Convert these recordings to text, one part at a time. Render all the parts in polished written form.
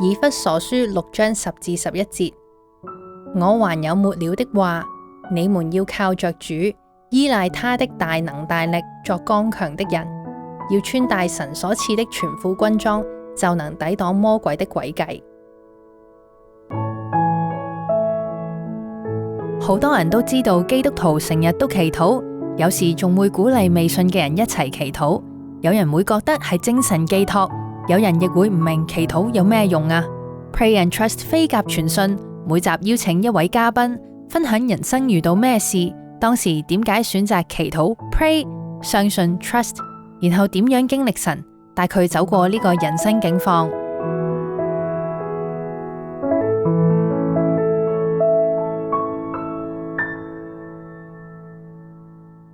以弗所書6章10至11節，我還有末了的話，你們要靠着主，依賴他的大能大力，作剛強的人，要穿戴神所賜的全副軍裝，就能抵擋魔鬼的詭計。好多人都知道基督徒成日都祈禱，有時仲會鼓勵未信嘅人一齊祈禱。有人會覺得係精神寄託，有人亦會唔明祈禱有咩用啊。Pray and Trust 飛鴿傳訊每集邀請一位嘉賓分享人生遇到咩事，當時點解選擇祈禱 Pray 相信 Trust， 然後點樣經歷神帶佢走過呢個人生境況。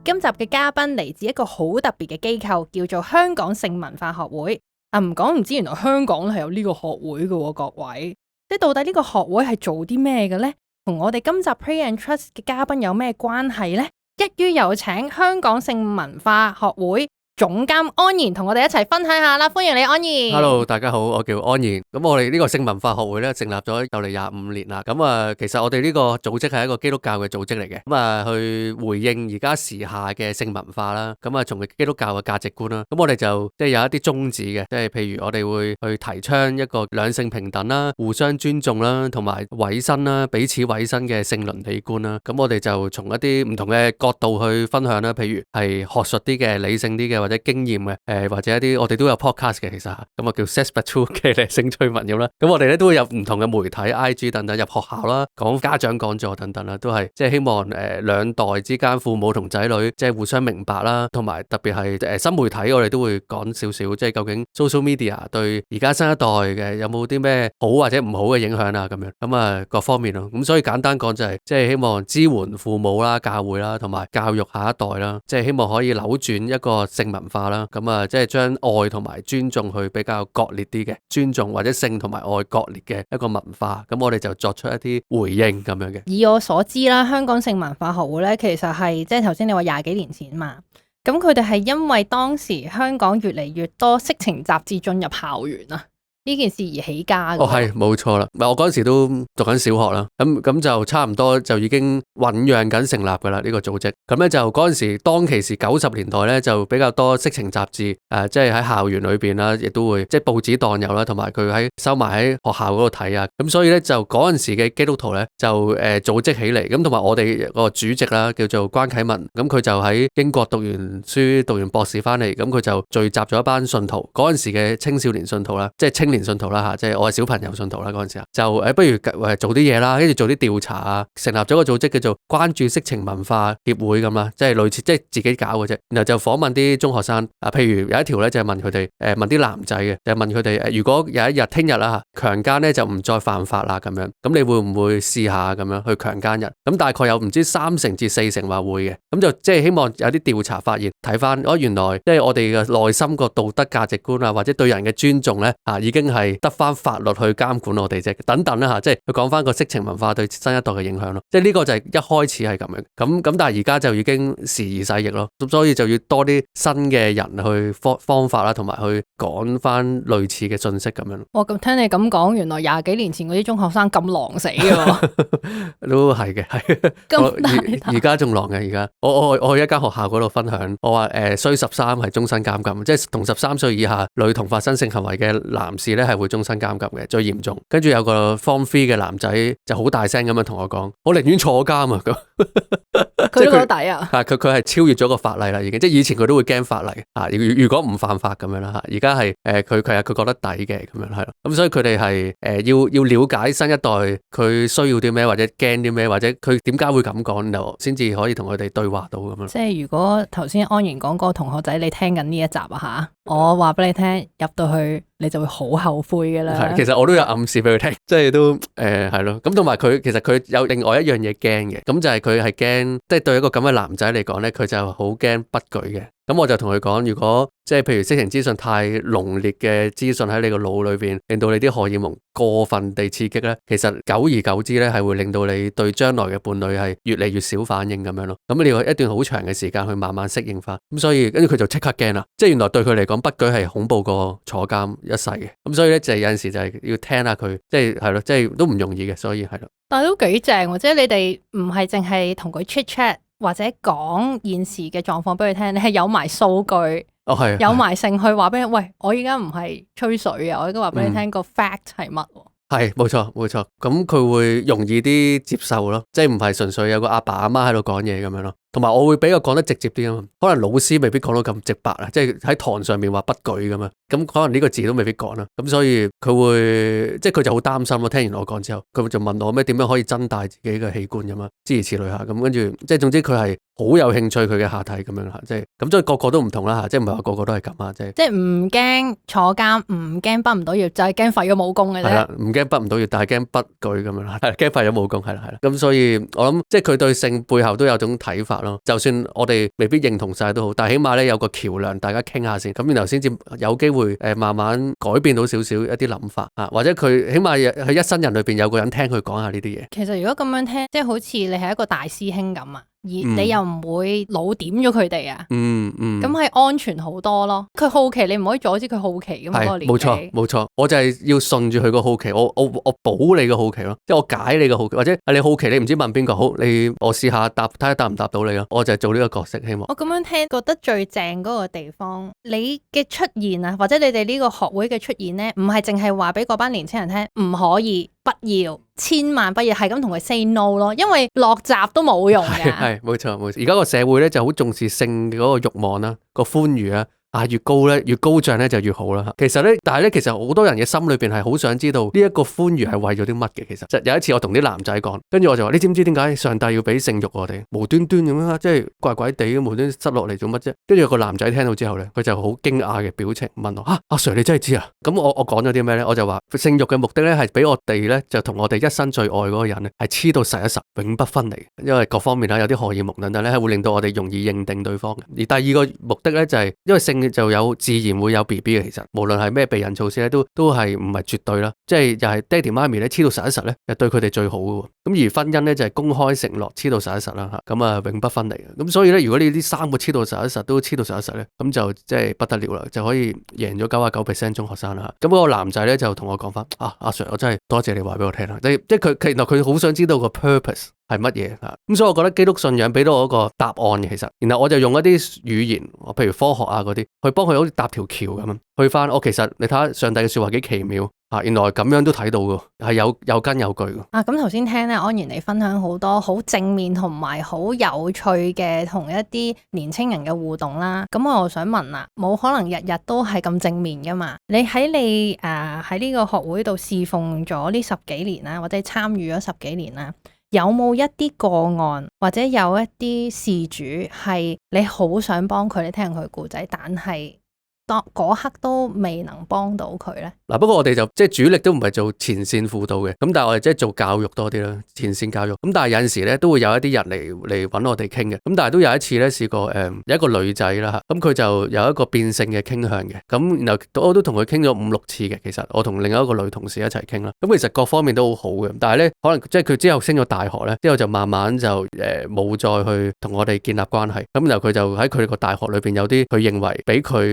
今集嘅嘉賓嚟自一個好特別嘅機構，叫做香港性文化學會。唔講唔知，原來香港係有呢個學會嘅，各位。即係到底呢個學會係做啲咩嘅呢？同我哋今集 Pray and Trust 嘅嘉賓有咩關係呢？一於有請香港性文化學會總監安然同我哋一齊分享下啦，歡迎你安然。Hello， 大家好，我叫安然。咁我哋呢個性文化學會咧成立咗就嚟25年啦。咁其實我哋呢個組織係一個基督教嘅組織嚟嘅。咁去回應而家時下嘅性文化啦。咁從基督教嘅價值觀啦。咁我哋就即係有一啲宗旨嘅，即係譬如我哋會去提倡一個兩性平等啦、互相尊重啦，同埋委身啦、彼此委身嘅性倫理觀啦。咁我哋就從一啲唔同嘅角度去分享啦，譬如係學術啲嘅、理性啲嘅，或者經驗嘅，或者一啲我哋都有 podcast 嘅，其實咁叫 Sex But True 嘅性趣聞咁啦。咁我哋咧都會有唔同嘅媒體 IG 等等入學校啦，講家長講座等等啦，都係即係希望兩代之間父母同仔女即係互相明白啦，同埋特別係新媒體我哋都會講少少，即係究竟 social media 對而家新一代嘅有冇啲咩好或者唔好嘅影響啊咁樣，咁各方面咯。咁所以簡單講就係即係希望支援父母啦、教會啦，同埋教育下一代啦，即係希望可以扭轉一個性文化啦。咁即係將愛同埋尊重去比較割裂啲嘅尊重，或者性同埋愛割裂嘅一個文化。咁我哋就作出一啲回應咁樣嘅。以我所知啦，香港性文化學會咧，其實係即係頭先你話20幾年前嘛。咁佢哋係因為當時香港越嚟越多色情雜誌進入校園啊，呢件事而起家嘅。係冇錯啦。我嗰陣時都讀緊小學啦，咁就差唔多就已經醞釀緊成立噶啦呢個組織。咁咧就嗰陣時當其時90年代咧就比較多色情雜誌，即係喺校園裏邊啦，亦都會即係報紙檔有啦，同埋佢收埋喺學校嗰度睇啊。咁所以咧就嗰陣時嘅基督徒咧就組織起嚟，咁同埋我哋個主席啦叫做關啟文，咁佢就喺英國讀完書讀完博士翻嚟，咁佢就聚集咗一班信徒，嗰陣時嘅青少年信徒啦，即係青年信徒啦吓，即係我係小朋友信徒啦嗰陣時啊，就不如做啲嘢啦，跟住做啲調查啊，成立咗個組織叫做關注色情文化協會咁啦，即係類似即係自己搞嘅啫。然後就訪問啲中學生啊，譬如有一條咧就係問佢哋問啲男仔嘅，就係問佢哋如果有一日聽日啦吓，強姦咧就唔再犯法啦咁樣，咁你會唔會試下咁樣去強姦人？咁大概有唔知3成至4成話會嘅，咁就即係希望有啲調查發現睇翻原來即係我哋嘅內心個道德價值觀啊，或者對人嘅尊重咧已經係得翻法律去監管我哋啫，等等啦吓，即係佢講翻個色情文化對新一代嘅影響咯。即係呢個就係一開始係咁樣，咁但係而家就已經時移世易咯，咁所以就要多啲新嘅人去方法啦，同埋去講翻類似嘅信息咁樣。咁聽你咁講，原來20幾年前嗰啲中學生咁狼死嘅，都係嘅，係。而家仲狼嘅，而家我去一間學校嗰度分享，我話衰13係終身監禁，即係同13歲以下女童發生性行為嘅男士咧係會終身監禁嘅，最嚴重。跟住有個 Form 3嘅男仔就好大聲咁樣同我講，我寧願坐監啊咁。佢都覺得抵啊！佢係超越咗個法例啦，已經即係以前佢都會驚法例啊。如果唔犯法咁樣啦嚇，而家係佢覺得抵嘅咁樣係咯。咁所以佢哋係要了解新一代佢需要啲咩，或者驚啲咩，或者佢點解會咁講，然後先至可以同佢哋對話到咁樣。即係如果頭先安然講嗰個同學仔，你聽緊呢一集啊嚇，我話俾你聽，入到去你就會好後悔嘅啦。係，其實我都有暗示俾佢聽，即係都係咯。咁同埋佢其實佢有另外一樣嘢驚嘅，咁就係佢係驚，即係對一個咁嘅男仔嚟講咧，佢就好驚不舉嘅。咁我就同佢講，如果即係譬如色情資訊太濃烈嘅資訊喺你個腦裏邊，令到你啲荷爾蒙過分地刺激咧，其實久而久之咧係會令到你對將來嘅伴侶係越嚟越少反應咁樣咯。咁你要一段好長嘅時間去慢慢適應翻。咁所以跟住佢就即刻驚啦，即係原來對佢嚟講不舉係恐怖過坐監一世嘅。咁所以咧就有陣時就係要聽下佢，即係係咯，即係都唔容易嘅，所以係咯。但係都幾正喎，即係你哋唔係淨係同佢 chit chat 或者講現時嘅狀況俾佢聽，你係有埋數據。有埋性去話俾你，喂，我依家唔係吹水啊，我依家話俾你聽個 fact 係乜？係冇錯冇錯，咁佢會容易啲接受咯，即係唔係純粹有個阿爸阿媽喺度講嘢咁樣咯。同埋我會比較講得直接啲啊嘛，可能老師未必講到咁直白啊，即係喺堂上面話不舉咁啊，咁可能呢個字都未必講啦，咁所以佢會即係佢就好擔心咯。聽完我講之後，佢就問我咩點樣可以增大自己嘅器官咁啊，諸如此類下，咁跟住即係總之佢係好有興趣佢嘅下體咁樣嚇，即係咁，所以個個都唔同啦嚇，即係唔係話個個都係咁啊，即係唔驚坐監，唔驚畢唔到業，就係驚廢咗武功嘅啫。係啦，唔驚畢唔到業，但係驚不舉咁樣啦，係驚廢咗武功係啦。咁所以我諗即係佢對性背後都有種睇法咯，就算我哋未必認同晒都好，但係起碼咧有個橋梁，大家傾下先，咁然後先至有機會慢慢改變到少少一啲諗法啊，或者佢起碼喺一生人裏邊有個人聽佢講下呢啲嘢。其實如果咁樣聽，即係好似你係一個大師兄咁啊。而你又唔會老點咗佢哋啊，咁係安全好多咯。佢好奇，你唔可以阻止佢好奇噶嘛。嗰個年紀，冇錯冇錯，我就係要順住佢個好奇，我保你個好奇咯，即係我解你個好奇，或者係你好奇，你唔知問邊個好，我試下睇下答唔答到你咯。我就係做呢個角色，希望。我咁樣聽，覺得最正嗰個地方，你嘅出現啊，或者你哋呢個學會嘅出現咧，唔係淨係話俾嗰班年青人聽，唔可以。不要，千萬不要，係咁同佢 say no 咯，因為落閘都冇用嘅。係冇錯冇錯，而家個社會咧就好重視性嘅嗰個慾望啦，個歡愉啊。越高咧，越高漲咧就越好啦。其實咧，但係咧，其實好多人嘅心裏邊係好想知道呢一個歡愉係為咗啲乜嘅。其實，有一次我同啲男仔講，跟住我就話：你知唔知點解上帝要俾性慾我哋？無端端咁樣，即係怪怪地無端塞落嚟做乜啫？跟住有個男仔聽到之後咧，佢就好驚訝嘅表情問我：阿 Sir 你真係知啊？咁我講咗啲咩咧？我就話性慾嘅目的咧係俾我哋咧就同我哋一生最愛嗰個人咧係黐到實一實，永不分離。因為各方面有啲荷爾蒙等等咧係會令到我哋容易認定對方嘅。而第二個目的咧就係因為性就有自然會有 BB 嘅，其實無論係咩避孕措施咧，都係唔係絕對啦，即係又係爹哋媽咪咧黐到實一實咧，就對佢哋最好嘅。咁而婚姻咧就係公開承諾黐到實一實啦嚇，咁啊永不分離嘅。咁所以咧，如果你呢三個黐到實一實都黐到實一實咧，咁就即係不得了啦，就可以贏咗99% 中學生啦。咁嗰個男仔咧就同我講翻：阿 Sir，我真係多謝你話俾我聽啦。即係佢原來佢好想知道個 purpose。係乜嘢啊？咁所以我覺得基督信仰俾到我一個答案，其實，然後我就用一啲語言，譬如科學啊嗰啲，去幫佢好似搭條橋咁樣，去翻。其實你睇下上帝嘅說話幾奇妙啊！原來咁樣都睇到嘅，係有根有據嘅。咁頭先聽咧安然你分享好多好正面同埋好有趣嘅同一啲年青人嘅互動啦。咁我又想問啦，冇可能日日都係咁正面噶嘛？你喺呢個學會度侍奉咗呢10幾年啦，或者參與咗10幾年啦。有冇一啲個案或者有一啲事主係你好想幫佢，你聽佢故仔，但係當嗰刻都未能幫到佢呢？不過我哋就即係主力都唔係做前線輔導嘅，咁但係我哋即係做教育多啲啦，前線教育。咁但係有陣時咧都會有一啲人嚟揾我哋傾嘅。咁但係都有一次咧試過有一個女仔啦，咁佢就有一個變性嘅傾向嘅。咁然後我都同佢傾咗5-6次嘅。其實我同另外一個女同事一齊傾啦。咁其實各方面都好好嘅。但係咧可能即係佢之後升咗大學咧，之後就慢慢就冇再去同我哋建立關係。咁然後佢就喺佢個大學裏邊有啲佢認為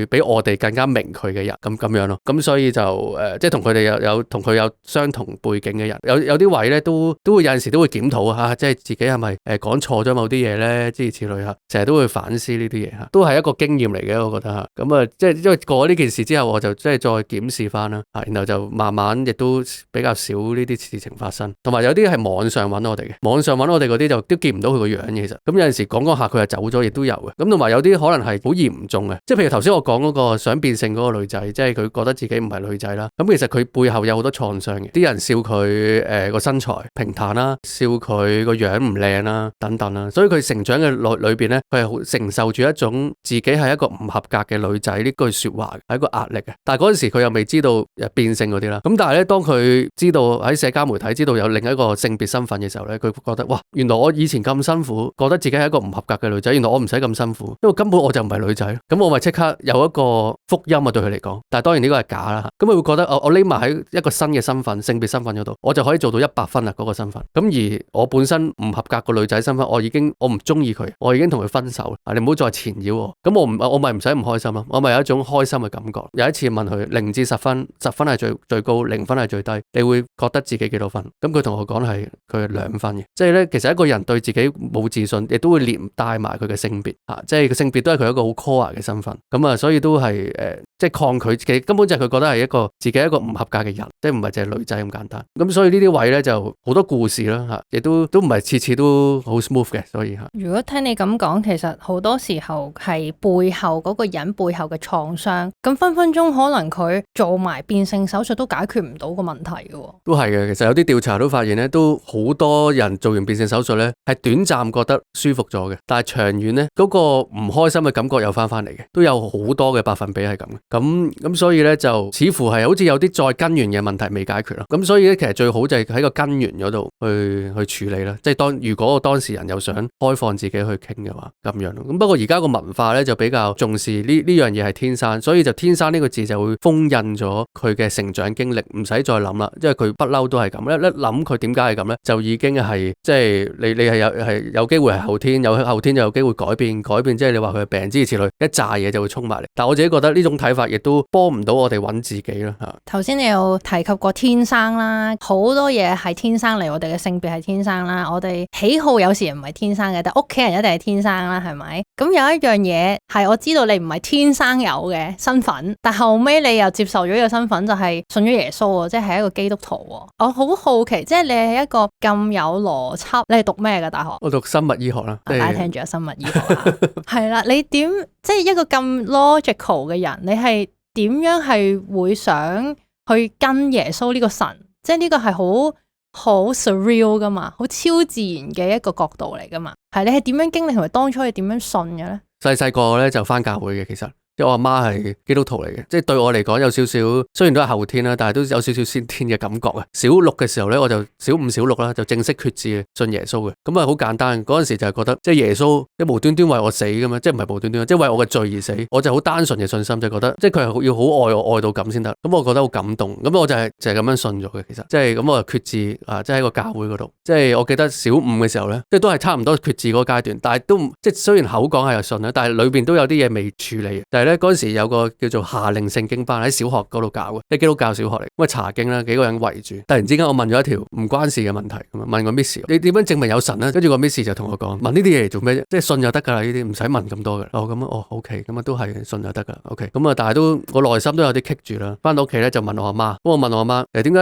比我哋更加明佢嘅人咁樣咯。咁所以就即係同佢哋有同佢有相同背景嘅人，有啲位咧都會有陣時都會檢討啊，即係自己係咪講錯咗某啲嘢咧，諸如此類嚇，成日都會反思呢啲嘢嚇，都係一個經驗嚟嘅，我覺得嚇。咁啊，即係因為過咗呢件事之後，我就即係再檢視翻啦，然後就慢慢亦都比較少呢啲事情發生，同埋有啲係網上揾我哋嘅，網上揾我哋嗰啲就都見唔到佢個樣嘅，其實咁有陣時講下佢就走咗，亦都有嘅。咁同埋有啲可能係好嚴重嘅，即係譬如頭先我講嗰個個想變性嗰個女仔，即係佢覺得自己唔係女仔啦。咁其實佢背後有好多創傷嘅，啲人笑佢個身材平坦啦，笑佢個樣唔靚啦，等等啦。所以佢成長嘅裏邊咧，佢係好承受住一種自己係一個唔合格嘅女仔呢句說話，係一個壓力嘅。但係嗰陣時佢又未知道變性嗰啲啦。咁但係咧，當佢知道喺社交媒體知道有另一個性別身份嘅時候咧，佢覺得哇，原來我以前咁辛苦，覺得自己係一個唔合格嘅女仔，原來我唔使咁辛苦，因為根本我就唔係女仔。咁我咪即刻有一個福音啊，對佢嚟講。但係當然呢個係假啦。咁佢會覺得我匿埋喺一個新嘅身份，性別身份嗰度，我就可以做到100分啦嗰個身份。咁而我本身唔合格個女仔身份，我唔中意佢，我已經同佢分手啦。你唔好再纏繞我。咁我咪唔使唔開心咯。我咪有一種開心嘅感覺。有一次問佢0至10分，10分係最高，0分係最低，你會覺得自己幾多分？咁佢同我講係佢係2分嘅。即係咧，其實一個人對自己冇自信，亦都會連帶埋佢嘅性別嚇，即係個性別都係佢一個好 core 嘅身份。咁啊，所以都係即係抗拒自己，根本就係佢覺得係自己一個唔合格嘅人，即係唔係淨係女仔咁簡單。咁所以呢啲位咧就好多故事啦嚇，亦都唔係次次都好 smooth 嘅。所以嚇，如果聽你咁講，其實好多時候係背後嗰個人背後嘅創傷，咁分分鐘可能佢做埋變性手術都解決唔到個問題嘅喎。都係嘅，其實有啲調查都發現咧，都好多人做完變性手術咧係短暫覺得舒服咗嘅，但係長遠咧嗰個唔開心嘅感覺又翻嚟嘅，都有好多嘅百分比係咁嘅。咁所以咧就似乎係好似有啲再根源嘅問題未解決咯。咁所以咧其實最好就係喺個根源嗰度去處理啦。即係如果個當事人又想開放自己去傾嘅話，咁樣咯。咁不過而家個文化咧就比較重視呢樣嘢係天生，所以就天生呢個字就會封印咗佢嘅成長經歷，唔使再諗啦。因為佢不嬲都係咁，一諗佢點解係咁咧，就已經係即係你係有機會係後天，有後天就有機會改變，即係你話佢病諸如此類，一紮嘢就會衝埋嚟。但係我自己覺得呢種睇法亦都幫唔到我哋揾自己啦嚇。頭先你有提及過天生啦，好多嘢係天生嚟，我哋嘅性別係天生啦，我哋喜好有時唔係天生嘅，但屋企人一定係天生啦，係咪？咁有一樣嘢係我知道你唔係天生有嘅身份，但後尾你又接受咗呢個身份，就係信咗耶穌喎，即係一個基督徒喎。我好好奇，即係你係一個咁有邏輯，你係讀咩嘅大學？我讀生物醫學啦。大家聽住啊，生物醫學啊，係啦，你點即係一個咁 logical 嘅人，你係點樣係會想去跟耶穌呢個神？即係呢個係好 surreal 噶嘛，好超自然嘅一個角度嚟噶嘛。係你係點樣經歷同埋當初係點樣信嘅咧？細個咧就返教會嘅，其實。即係我阿媽係基督徒嚟嘅，即係對我嚟講有少少，雖然都係後天啦，但係都有少少先天嘅感覺啊。小6嘅時候咧，我就小5、小6啦，就正式決志信耶穌嘅。咁啊好簡單，嗰陣時就係覺得即係耶穌即係無端端為我死咁樣，即係唔係無端端，即係為我嘅罪而死。我就好單純嘅信心，就覺得即係佢係要好愛我，愛到咁先得。咁我覺得好感動，咁我就係咁樣信咗嘅。其實即係咁我就決志啊，即係喺個教會嗰度。即係我記得小5嘅時候咧，即係都係差唔多決志嗰個階段，但係都即係雖然口講係有信啦，但係裏邊都有啲嘢未處理。但係咧嗰陣時有個叫做夏令聖經班喺小學嗰度教嘅，即係基督教小學嚟。咁啊查經啦，幾個人圍住，突然之間我問咗一條唔關事嘅問題，咁啊問個 Miss 你點樣證明有神咧？跟住個 Miss 就同我講，問呢啲嘢嚟做咩啫？即係信就得噶啦，呢啲唔使問咁多嘅。咁OK，咁啊都係信就得噶啦。OK，咁啊但係都我內心都有啲棘住啦。翻到屋企咧就問我阿媽，咁我問我阿媽點解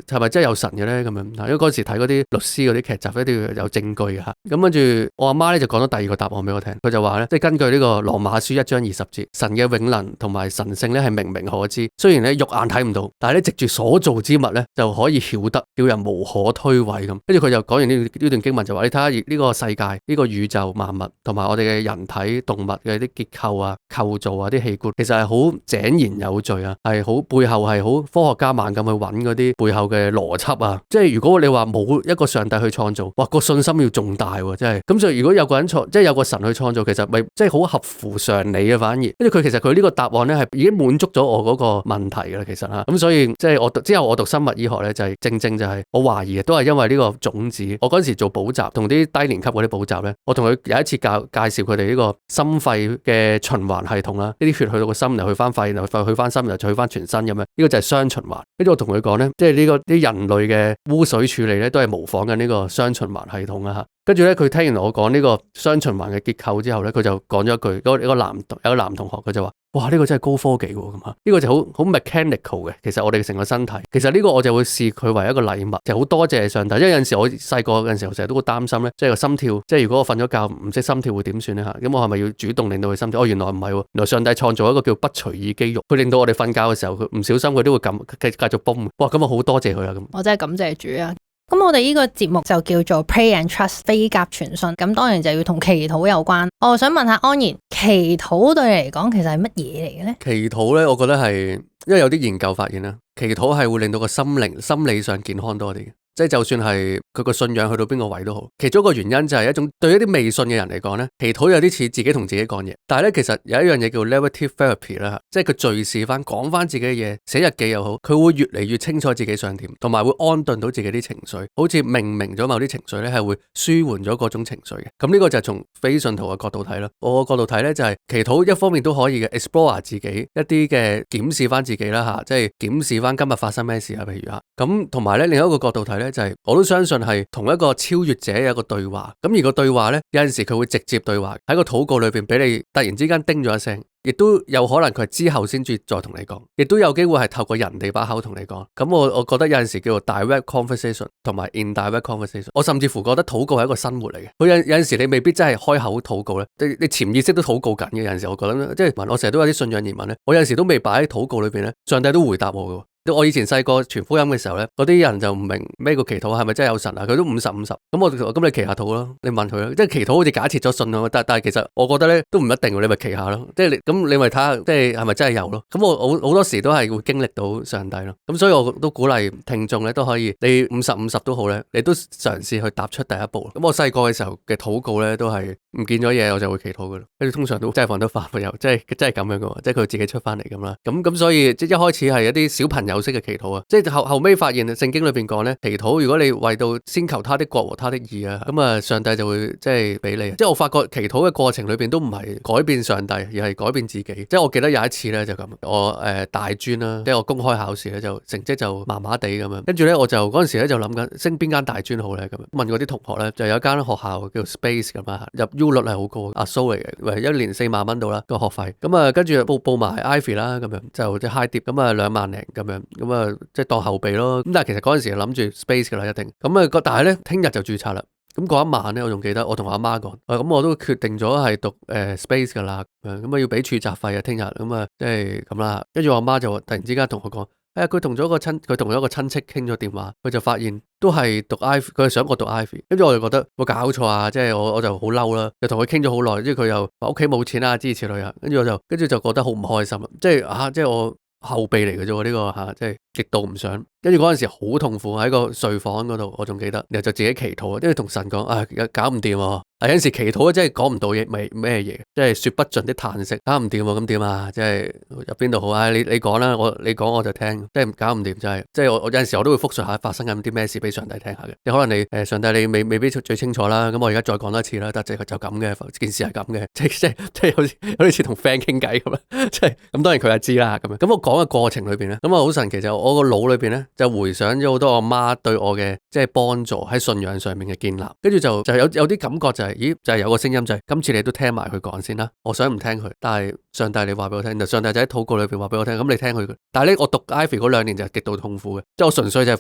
係咪真係有神嘅咧？咁樣，因為嗰時睇嗰啲律師嗰啲劇集一定要有證據嘅吓。咁跟住我阿媽咧就講咗第二個答案俾我聽，佢就話咧，即係根據呢個羅馬書1章20節，神嘅永能同埋神性咧係明明可知，雖然咧肉眼睇唔到，但係咧藉住所造之物咧就可以曉得，叫人無可推諉咁。跟住佢就講完呢段經文就話，你睇下呢個世界、呢個宇宙萬物同埋我哋嘅人體動物嘅啲結構啊、構造啊、啲器官，其實係好井然有序啊，係好背後係好科學家猛咁去揾嗰啲背後嘅邏輯啊。即係如果你話冇一個上帝去創造，哇個信心要重大喎，真係。咁所以如果有個人即係有個神去創造，其實咪即係好合乎常理啊。反而跟住佢其實佢呢個答案咧係已經滿足咗我嗰個問題㗎啦，其實嚇。咁所以即係之後我讀生物醫學咧，就係正就係我懷疑都係因為呢個種子。我嗰陣時做補習，同啲低年級嗰啲補習咧，我同佢有一次介紹佢哋呢個心肺嘅循環系統啦，呢啲血去到個心，又去翻肺，然後去翻心，又去翻全身咁樣。呢個就係雙循環。跟住我同佢講咧，即係呢個啲人類嘅污水處理咧，都係模仿緊呢個雙循環系統啊嚇。跟住咧，佢聽完我講呢個雙循環嘅結構之後咧，佢就講咗一句，有個男同學佢就話：哇，呢個真係高科技喎咁啊！呢個就好 mechanical 嘅，其實我哋成個身體，其實呢個我就會視佢為一個禮物，就好多謝上帝。因為有陣時我細個嗰陣時候成日都好擔心咧，即係個心跳，即係如果我瞓咗覺唔識心跳會點算咧嚇？咁我係咪要主動令到佢心跳？哦，原來唔係喎，原來上帝創造一個叫不隨意肌肉，佢令到我哋瞓覺嘅時候，佢唔小心佢都會繼續泵。哇！咁我好多謝佢啦咁。我真係感謝主啊！咁我哋呢個節目就叫做 Pray and Trust 飛鴿傳信，咁當然就要同祈禱有關。我想問下安然，祈禱對你嚟講其實係乜嘢嚟嘅咧？祈禱咧，我覺得係因為有啲研究發現啦，祈禱係會令到個心理上健康多啲嘅。即係就算係佢個信仰去到邊個位都好，其中一個原因就係一種對一啲未信嘅人嚟講咧，祈禱有啲似自己同自己講嘢。但係咧，其實有一樣嘢叫 narrative therapy 啦，即係佢敘事翻講翻自己嘅嘢，寫日記又好，佢會越嚟越清楚自己想點，同埋會安頓到自己啲情緒，好似明咗某啲情緒咧，係會舒緩咗嗰種情緒嘅。咁呢個就係從非信徒嘅角度睇啦。我個角度睇咧就係祈禱一方面都可以嘅 explore 自己一啲嘅檢視翻自己啦嚇，即係檢視翻今日發生咩事啊，譬如嚇咁，同埋咧另一個角度睇。就係我都相信係同一個超越者有一個對話，咁而個對話呢，有陣時佢會直接對話喺個禱告裏邊俾你突然之間叮咗一聲，亦都有可能佢係之後先至再同你講，亦都有機會係透過人哋把口同你講。咁我覺得有陣時叫做 direct conversation 同埋 indirect conversation。我甚至乎覺得禱告係一個生活嚟嘅。佢有陣時你未必真係開口禱告咧，你潛意識都禱告緊嘅。有陣時我覺得即係我成日都有啲信仰疑問咧，我有陣時都未擺喺禱告裏邊咧，上帝都回答我嘅。我以前細個傳福音嘅時候咧，嗰啲人就唔明咩叫祈禱係咪真係有神啊？佢都50-50，咁你祈下禱咯，你問佢咯，即係祈禱好似假設咗信咯，但係其實我覺得咧都唔一定，你咪祈下咯，即係你咪睇下，即係咪真係有咯？咁我好多時都係會經歷到上帝咯，咁所以我都鼓勵聽眾咧都可以，你50-50都好咧，你都嘗試去踏出第一步。咁我細個嘅時候嘅禱告咧都係唔見咗嘢我就會祈禱噶啦，跟住通常都真係放得翻又真係咁樣噶，即係佢自己出翻嚟咁啦。咁所以即係一開始係一啲小朋友有識嘅祈禱啊，即係後尾發現聖經裏邊講咧，祈禱如果你為到先求他的國和他的義啊，咁啊上帝就會即係俾你。即係我發覺祈禱嘅過程裏邊都唔係改變上帝，而係改變自己。即係我記得有一次咧就咁，我大專啦，即係我公開考試咧就成績就麻麻地咁樣，跟住咧我就嗰陣時咧就諗緊升邊間大專好咧咁樣，問嗰啲同學咧就有一間學校叫 Space 咁啊，入 U 率係好高，阿蘇嚟嘅，一年4萬蚊到啦個學費，咁啊跟住報埋 Ivy 啦咁樣，就即係 high 碟咁啊2萬零咁樣，咁啊即係當後備咯。咁但係其實嗰陣時諗住 Space 噶啦一定，咁啊但係咧聽日就註冊啦。咁嗰一晚咧我仲記得我同阿媽講，咁我都決定咗係讀Space 噶啦，咁啊要俾註冊費啊聽日，咁啊即係咁啦。跟住我阿媽就突然之間同我講，佢同咗一個親戚傾咗電話，佢就發現都係讀 Ivy，佢係想我讀 Ivy。跟住我就覺得我搞錯啊，即係我就好嬲啦，就同佢傾咗好耐，即係佢又話屋企冇錢啊，諸如此類啊。跟住我就覺得好唔開心啊，即係我後備嚟嘅啫喎，呢個即係極度唔想。跟住嗰陣時好痛苦喺個睡房嗰度，我仲記得，然後就自己祈禱，因為同神講搞唔掂喎。有陣時祈禱真係講唔到嘢，咩嘢，即係說不盡啲嘆息，搞唔掂喎，咁點啊？即係入邊度好啊？你講啦，你講我就聽，即係搞唔掂就係，即係我有陣時我都會複述下發生緊啲咩事俾上帝聽下嘅。即可能你上帝你未必最清楚啦，咁我而家再講多一次啦，但係就咁嘅，件事係咁嘅，即係好似同 friend 傾偈咁啦，即係咁當然佢就知啦咁樣。咁我講嘅過程裏邊咧，咁啊好神奇就我個腦裏邊咧就回想咗好多我媽對我嘅即係幫助喺信仰上面嘅建立，跟住就有啲感覺就係，就係有個聲音就係今次你都聽埋佢講先啦。我想唔聽佢，但係上帝你話俾我聽，就上帝就喺禱告裏邊話俾我聽，咁你聽佢。但係咧我讀 Ivy 嗰2年就係極度痛苦嘅，即係我純粹就係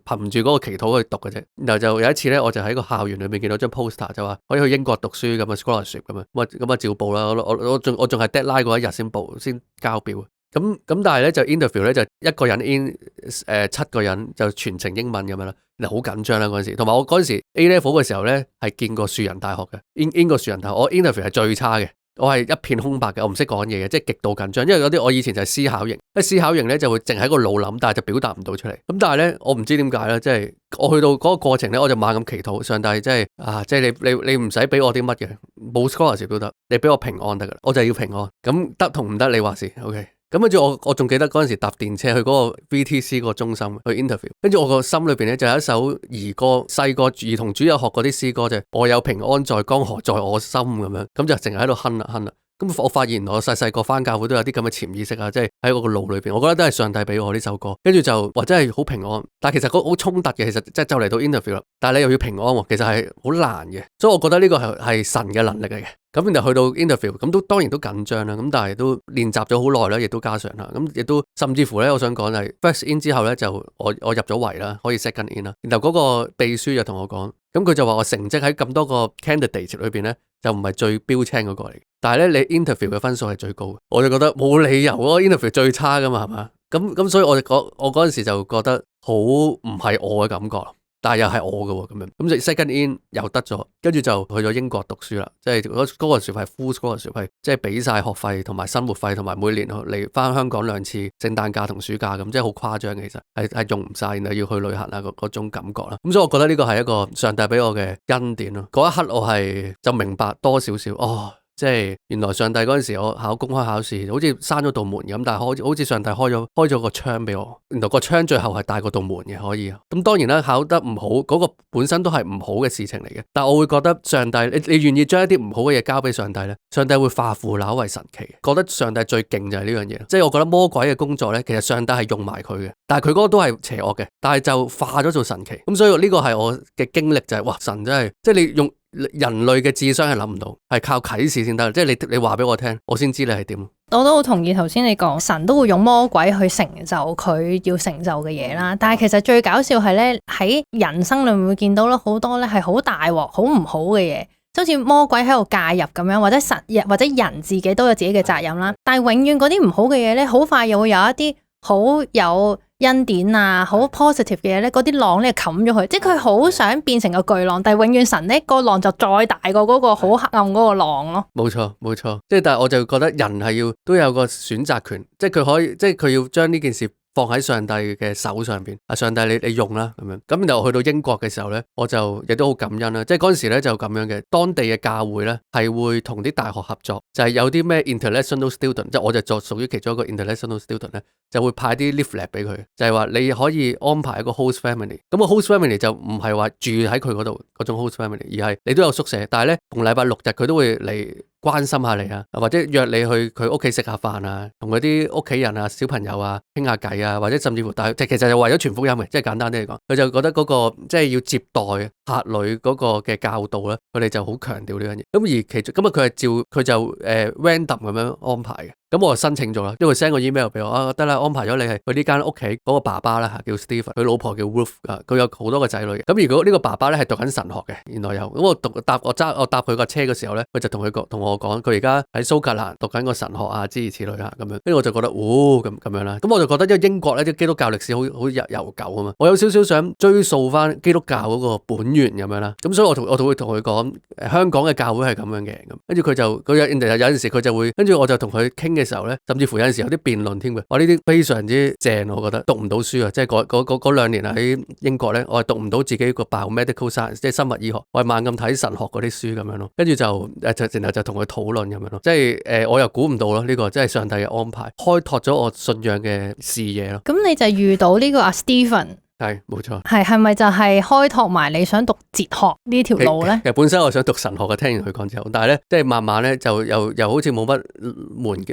憑住嗰個祈禱去讀嘅啫。然後就有一次咧，我就喺個校園裏面見到張 poster 就話可以去英國讀書咁嘅 scholarship 咁啊照報啦。我仲係 deadline 嗰一日先交表。咁但係咧就 interview 咧就一個人 7個人就全程英文咁樣啦，然後好緊張啦嗰陣時，同埋我嗰陣時 A level 嘅時候咧係見過樹仁大學嘅，英國樹仁大學，我 interview 係最差嘅，我係一片空白嘅，我唔識講嘢嘅，即係極度緊張，因為有啲我以前就係思考型，思考型咧就會淨喺個腦諗，但係就表達唔到出嚟。咁但係咧我唔知點解咧，即係我去到嗰個過程咧，我就猛咁祈禱，上帝即係你唔使俾我啲乜嘅，冇 scholarship 都得，你俾我平安得噶啦，我就要平安，咁得同唔得你話事 ，OK。咁跟住我仲記得嗰陣時搭電車去嗰個 VTC 個中心去 interview， 跟住我個心裏邊咧就有一首兒歌，細個兒童主日學嗰啲詩歌就係我有平安在江河在我心咁樣，咁就淨係喺度哼啦。咁我發現我細細個返教會都有啲咁嘅潛意識啊，即係喺我個腦裏邊，我覺得都係上帝俾我呢首歌，跟住就或者係好平安，但係其實好衝突嘅，其實即係就嚟到 interview 啦，但係你又要平安喎，其實係好難嘅，所以我覺得呢個係神嘅能力嚟嘅。咁然後去到 interview，咁都當然都緊張啦，咁但係都練習咗好耐啦，亦都加上啦，咁亦都甚至乎咧，我想講係 first in 之後咧，就我入咗圍啦，可以 second in 啦，然後嗰個秘書就同我講，咁佢就話我成績喺咁多個 candidate 裏邊咧，就唔係最標青嗰個嚟，但係咧你 interview 嘅分數係最高，我就覺得冇理由啊 interview 最差噶嘛，係嘛？咁所以我嗰陣時就覺得好唔係我嘅感覺。但係又係我嘅喎，咁樣咁就 second in 又得咗，跟住就去咗英國讀書啦，即係嗰個學費 full school 學費，即係俾晒學費同埋生活費同埋每年嚟翻香港2次聖誕假同暑假咁，即係好誇張嘅，其實係用唔晒，然後要去旅行啊嗰種感覺啦。咁所以我覺得呢個係一個上帝俾我嘅恩典咯。嗰一刻我係就明白多少少哦。即係原來上帝嗰陣時我考公開考試好似閂咗道門咁，但係好似上帝開咗個窗俾我，原來個窗最後係大過道門嘅可以。咁當然啦，考得唔好嗰個本身都係唔好嘅事情嚟嘅，但係我會覺得上帝你願意將一啲唔好嘅嘢交俾上帝咧，上帝會化腐朽為神奇。覺得上帝最勁就係呢樣嘢，即係我覺得魔鬼嘅工作咧，其實上帝係用埋佢嘅，但係佢嗰個都係邪惡嘅，但係就化咗做神奇。咁所以呢個係我嘅經歷就係哇，神真係即係你用人類嘅智商係諗唔到，係靠啟示先得，即係你話俾我聽，我先知你係點。我都好同意頭先你講，神都會用魔鬼去成就佢要成就嘅嘢啦。但係其實最搞笑係咧，喺人生裏面會見到咧好多咧係好大鑊、好唔好嘅嘢，就好似魔鬼喺度介入咁樣，或者人自己都有自己嘅責任啦。但係永遠嗰啲唔好嘅嘢咧，好快又會有一啲好有恩典啊，好 positive 嘅嘢咧，嗰啲浪咧冚咗佢，即係佢好想變成個巨浪，但係永遠神咧個浪就再大過嗰個好黑暗嗰個浪咯。冇錯，即係但係我就覺得人係都有個選擇權，即係佢可以，即係佢要將呢件事放喺上帝嘅手上邊，上帝你用啦咁樣。咁然後去到英國嘅時候咧，我就亦都好感恩啦。即係嗰陣時咧就咁樣嘅，當地嘅教會咧係會同啲大學合作，就係有啲咩 international student， 即係我就屬於其中一個 international student 咧，就會派啲 leaflet 俾佢，就係話你可以安排一個 host family。咁個 host family 就唔係話住喺佢嗰度嗰種 host family，而係你都有宿舍，但係咧逢禮拜6日佢都會嚟關心下你啊，或者約你去佢屋企食下飯啊，同嗰啲屋企人啊、小朋友啊傾下偈啊，或者甚至乎其實就為咗傳福音嘅，即係簡單啲嚟講，佢就覺得嗰個即係要接待客旅嗰個嘅教導咧，佢哋就好強調呢樣嘢。咁而其中佢就random 咁樣安排嘅。咁我就申請咗啦，因為 send 個 email 俾我得啦，安排咗你係去呢間屋企嗰個爸爸啦，叫 Stephen， 佢老婆叫 Ruth 佢有好多個仔女嘅。咁如果呢個爸爸咧係讀緊神學嘅，原來有。咁我搭佢個車嘅時候咧，佢就同我講，佢而家喺蘇格蘭讀緊個神學啊，諸如此類啊咁樣。跟住我就覺得，咁樣啦。咁我就覺得，因為英國咧啲基督教歷史好悠久啊嘛，我有少少想追溯翻基督教嗰個本源咁樣啦。咁所以我會同佢講，香港嘅教會係咁樣嘅。咁跟住佢有陣時佢就會，跟住我就同佢傾嘅時候咧，甚至乎有陣時有啲辯論添嘅。我呢啲非常之正，我覺得讀唔到書啊，即係嗰2年喺英國咧，我係讀唔到自己個 biomedical science，即係生物醫學，我係猛咁睇神學嗰啲書咁樣咯。跟住然後就同佢討論咁樣咯，即係我又估唔到咯，呢個真係上帝嘅安排，開拓咗我信仰嘅視野咯。咁你就遇到呢個阿 Stephen。係冇錯，係咪就係開拓埋你想讀哲學呢條路咧？其實本身我想讀神學嘅，聽完佢講之後，但係咧即係慢慢咧就又好似冇乜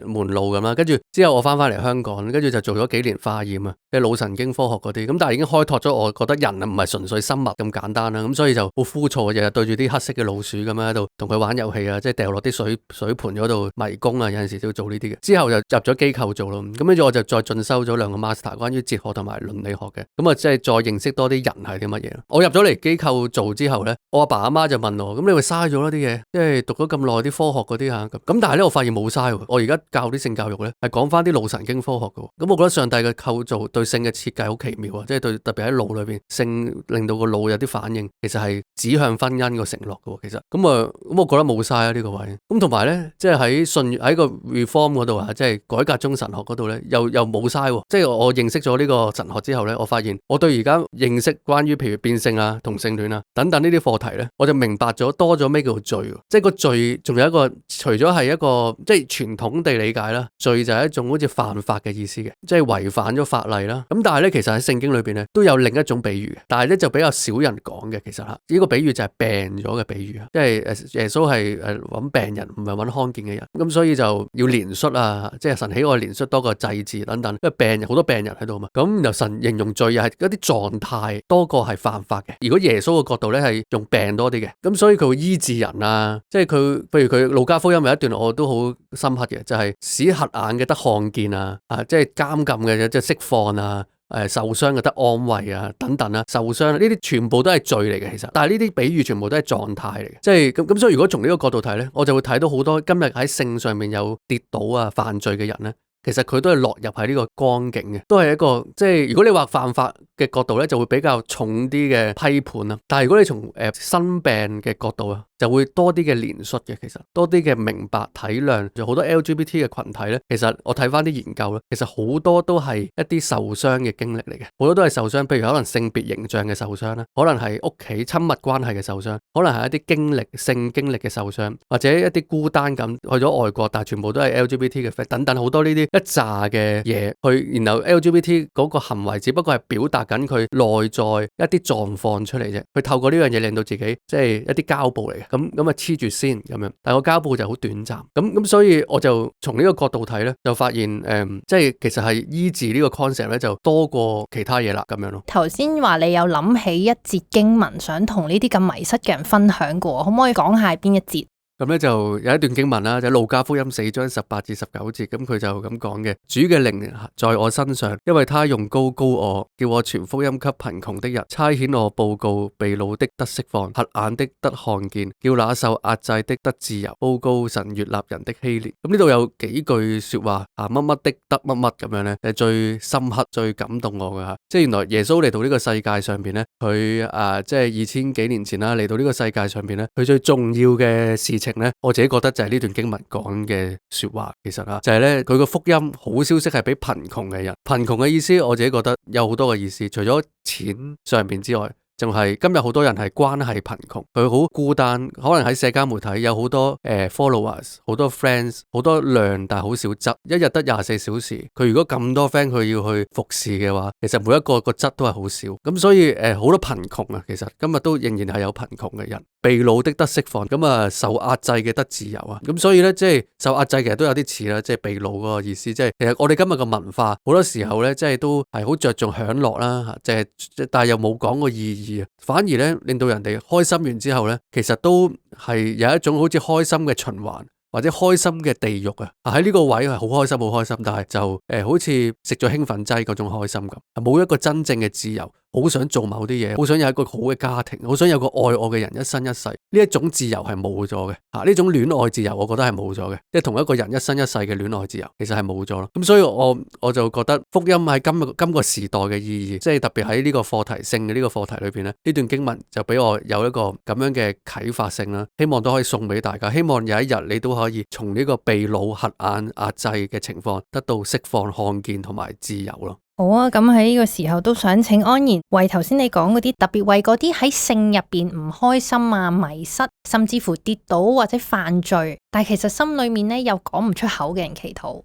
門路咁啦。跟住之後我翻嚟香港，跟住就做咗幾年化驗啊，即係腦神經科學嗰啲。咁但係已經開拓咗，我覺得人唔係純粹生物咁簡單啦。咁所以就好枯燥，日日對住啲黑色嘅老鼠咁樣喺度同佢玩遊戲啊，即係掉落啲水盤嗰度迷宮啊，有陣時都要做呢啲嘅。之後就入咗機構做咯。咁跟住我就再進修咗2個 master， 關於哲學同埋倫理學嘅。咁啊即係再認識多啲人係啲乜嘢。我入咗嚟機構做之後咧，我阿爸阿媽就問我，咁你咪嘥咗啦啲嘢，即係讀咗咁耐啲科學嗰啲吓。咁但係咧我發現冇嘥，我而家教啲性教育咧係講翻啲腦神經科學嘅。咁我覺得上帝嘅構造對性嘅設計好奇妙啊，即係對特別喺腦裏邊性令到個腦有啲反應，其實係指向婚姻個承諾嘅。其實咁我覺得冇嘥啊呢個位。咁同埋咧，即係喺個 reform 嗰度啊，即係改革中神學嗰度咧，又冇嘥。即係我認識咗呢個神學之後咧，我發現我對而家認識關於譬如變性啊、同性戀啊等等呢啲課題咧，我就明白咗多咗咩叫做罪，即係個罪仲有一個，除咗係一個即係傳統地理解啦，罪就係一種好似犯法嘅意思嘅，即係違反咗法例啦。咁但係咧，其實喺聖經裏邊咧都有另一種比喻嘅，但係咧就比較少人講嘅。其實吓呢個比喻就係病咗嘅比喻啊，即係耶穌係揾病人，唔係揾康健嘅人。咁所以就要憐恤啊，即係神喜愛憐恤多過祭祀等等，因為病人好多病人喺度嘛。咁由神形容罪又係一啲狀態多過係犯法嘅。如果耶穌嘅角度咧係用病多啲嘅，咁所以佢會醫治人啊，即係佢譬如佢路加福音有一段我都好深刻嘅，就係使瞎眼嘅得看見啊，即係監禁嘅即係釋放啊。受傷嘅得安慰啊，等等啊，受傷呢啲全部都係罪嚟嘅，其實，但係呢啲比喻全部都係狀態嚟嘅，即係咁，所以如果從呢個角度睇咧，我就會睇到好多今日喺性上面有跌倒啊、犯罪嘅人咧，其實佢都係落入喺呢個光景嘅，都係一個即係如果你話犯法嘅角度咧，就會比較重啲嘅批判啦。但係如果你從生病嘅角度啊，就會多啲嘅憐恤嘅，其實多啲嘅明白體諒，就好多 LGBT 嘅群體咧。其實我睇翻啲研究咧，其實好多都係一啲受傷嘅經歷嚟嘅，好多都係受傷，譬如可能性別形象嘅受傷啦，可能係屋企親密關係嘅受傷，可能係一啲性經歷嘅受傷，或者一啲孤單感去咗外國，但係全部都係 LGBT 嘅 friend 等等，好多呢啲一紮嘅嘢去，然後 LGBT 嗰個行為只不過係表達緊佢內在一啲狀況出嚟啫，佢透過呢樣嘢令到自己即係一啲膠布嚟嘅。咁啊黐住先咁樣，但係個膠布就好短暫。咁所以我就從呢個角度睇咧，就發現即係其實係醫治呢個 concept 咧，就多過其他嘢啦咁樣咯。頭先話你有諗起一節經文，想同呢啲咁迷失嘅人分享過，可唔可以講下邊一節？咁咧就有一段經文啦，就係路加福音4章18至19節，咁佢就咁講嘅：主嘅靈在我身上，因為他用膏膏我，叫我傳福音給貧窮的人，差遣我報告被擄的得釋放，瞎眼的得看見，叫那受壓制的得自由，報告神悅納人的禧年。咁呢度有幾句說話乜乜的得乜乜咁樣咧，係最深刻、最感動我嘅吓。即係原來耶穌嚟到呢個世界上邊咧，佢即係2000幾年前啦，嚟到呢個世界上邊咧，佢最重要嘅事情咧，我自己覺得就係呢段經文講嘅說話，其實就係咧佢個福音好消息係俾貧窮嘅人。貧窮嘅意思，我自己覺得有好多嘅意思，除咗錢上邊之外，仲係今日好多人係關係貧窮，佢好孤單，可能喺社交媒體有好多followers， 好多 friends， 好多量但係好少質，一日得24小時，佢如果咁多 friend 佢要去服侍嘅話，其實每一個個質都係好少，咁所以好多貧窮啊，其實今日都仍然係有貧窮嘅人。被擄的得釋放，咁啊受壓制嘅得自由啊，咁所以咧即係受壓制其實都有啲似啦，即係被擄嗰個意思，即係其實我哋今日嘅文化好多時候咧，即係都係好着重享樂啦，即係但係又冇講個意義啊，反而咧令到人哋開心完之後咧，其實都係有一種好似開心嘅循環。或者開心嘅地獄啊！喺呢個位係好開心，好開心，但係就好似食咗興奮劑嗰種開心咁，冇一個真正嘅自由。好想做某啲嘢，好想有一個好嘅家庭，好想有個愛我嘅人一生一世。呢一種自由係冇咗嘅，呢種戀愛自由我覺得係冇咗嘅，即係同一個人一生一世嘅戀愛自由，其實係冇咗咯。咁所以我就覺得福音喺今個時代嘅意義，即係特別喺呢個課題性嘅呢個課題裏邊咧，呢段經文就俾我有一個咁樣嘅啟發性啦。希望都可以送俾大家，希望有一日你都可以從呢個被擄瞎眼壓制嘅情況得到釋放、看見同埋自由咯。好啊，咁喺呢個時候都想請安然為頭先你講嗰啲，特別為嗰啲喺性入邊唔開心啊、迷失，甚至乎跌倒或者犯罪，但係其實心裏面咧又講唔出口嘅人祈禱。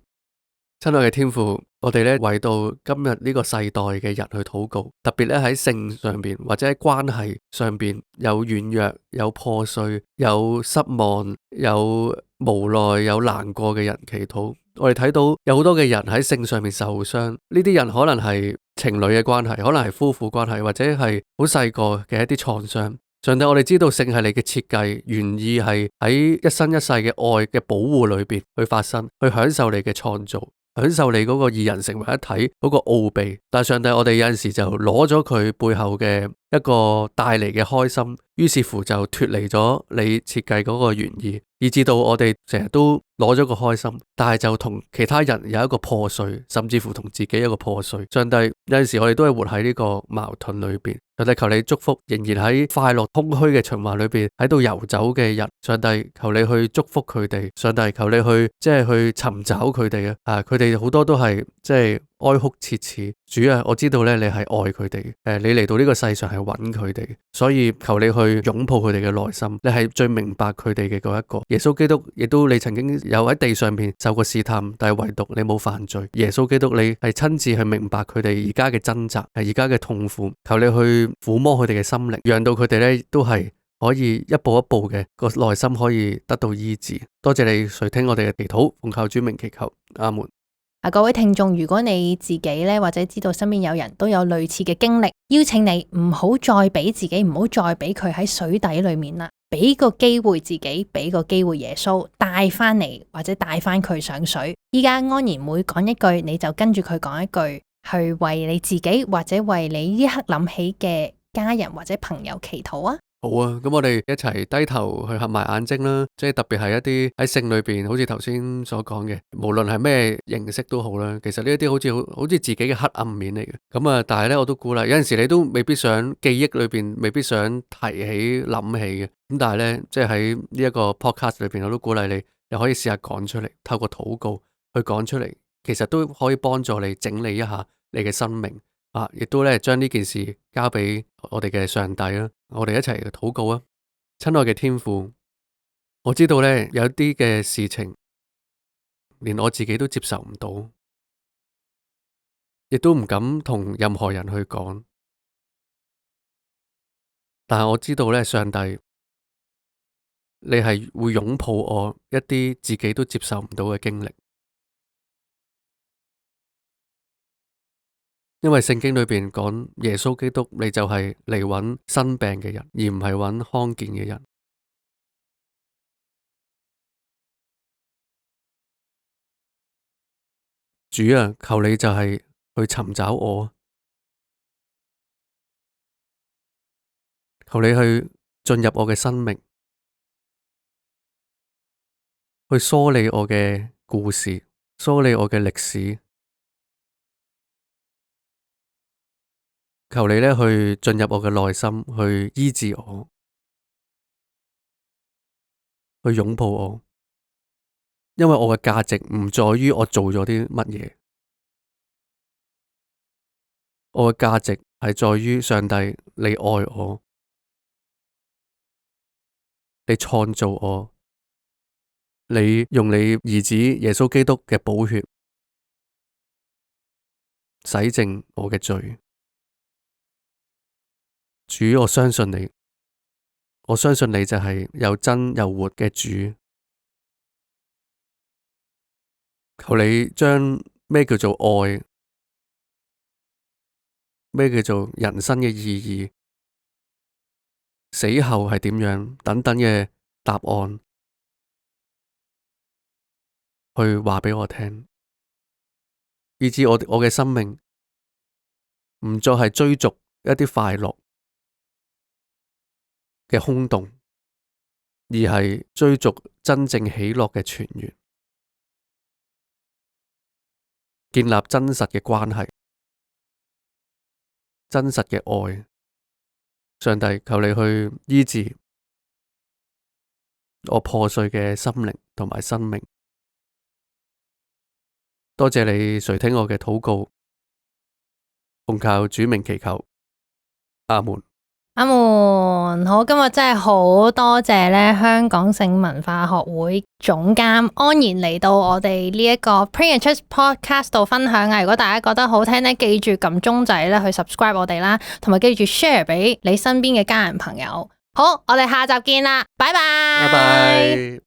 親愛嘅天父，我哋咧為到今日呢個世代嘅人去禱告，特別咧喺性上邊或者喺關係上邊有軟弱、有破碎、有失望、有無奈、有難過嘅人祈禱。我哋睇到有好多嘅人喺性上面受傷，呢啲人可能係情侶嘅關係，可能係夫婦關係，或者係好細個嘅一啲創傷。上帝，我哋知道性係你嘅設計，原意係喺一生一世嘅愛嘅保護裏邊去發生，去享受你嘅創造，享受你嗰個二人成為一體嗰個奧秘。但係上帝，我哋有陣時就攞咗佢背後嘅一個帶嚟嘅開心，於是乎就脫離咗你設計嗰個原意，以至到我哋成日都攞咗個開心，但係就同其他人有一個破碎，甚至乎同自己有一個破碎。上帝，有陣時我哋都係活喺呢個矛盾裏邊。上帝，求你祝福仍然喺快樂空虛嘅循環裏邊喺度遊走嘅人。上帝，求你去祝福佢哋。上帝，求你去即係去尋找佢哋啊！佢哋好多都係即係哀哭切齒。主啊，我知道咧你係愛佢哋，你嚟到呢個世上係揾佢哋，所以求你去擁抱佢哋嘅內心，你係最明白佢哋嘅嗰一個。耶穌基督亦都你曾經有喺地上邊受過試探，但係唯獨你冇犯罪。耶穌基督你係親自去明白佢哋而家嘅掙扎，而家嘅痛苦，求你去撫摸佢哋嘅心靈，讓到佢哋咧都係可以一步一步嘅個內心可以得到醫治。多謝你垂聽我哋嘅祈禱，奉靠主名祈求，阿門。各位聽眾，如果你自己咧或者知道身邊有人都有類似嘅經歷，邀請你唔好再俾自己，唔好再俾佢喺水底裏面啦，俾個機會自己，俾個機會耶穌帶翻嚟，或者帶翻佢上水。依家安然每講一句，你就跟住佢講一句，去為你自己或者為你呢刻諗起嘅家人或者朋友祈禱啊！好啊，咁我哋一齊低頭去合埋眼睛啦，即係特別係一啲喺聖裏邊，好似頭先所講嘅，無論係咩形式都好啦。其實呢一啲好似自己嘅黑暗面嚟嘅。咁啊，但係咧我都鼓勵，有陣時你都未必想記憶裏邊，未必想提起諗起嘅。咁但係咧，即係喺呢一個 podcast 裏邊，我都鼓勵你，你可以試下講出嚟，透過禱告去講出嚟，其實都可以幫助你整理一下你嘅生命。亦都咧將呢件事交俾我哋嘅上帝啦，我哋一齊禱告啊！親愛嘅天父，我知道咧有啲嘅事情，連我自己都接受唔到，亦都唔敢同任何人去講。但係我知道咧，上帝，你係會擁抱我一啲自己都接受唔到嘅經歷。因為聖經裏邊講耶穌基督，你就係嚟揾生病嘅人，而唔係揾康健嘅人。主啊，求你就係去尋找我，求你去進入我嘅生命，去梳理我嘅故事，梳理我嘅歷史。求你咧去進入我嘅內心，去醫治我，去擁抱我，因為我嘅價值唔在於我做咗啲乜嘢，我嘅價值係在於上帝，你愛我，你創造我，你用你兒子耶穌基督嘅寶血洗淨我嘅罪。主，我相信你，我相信你就係又真又活嘅主。求你將咩叫做愛，咩叫做人生嘅意義，死後係點樣等等嘅答案，去話俾我聽，以致我嘅生命唔再係追逐一啲快樂嘅空洞，而係追逐真正喜樂嘅泉源，建立真實嘅關係，真實嘅愛。上帝，求你去醫治我破碎嘅心靈同埋生命。多謝你垂聽我嘅禱告，奉靠主名祈求，阿門。阿門。好，今日真係好多謝咧香港性文化學會總監安然嚟到我哋呢一個 Pray and Trust Podcast 度分享啊！如果大家覺得好聽咧，記住撳鐘仔咧去 subscribe 我哋啦，同埋記住 share 俾你身邊嘅家人朋友。好，我哋下集見啦，拜拜。拜拜。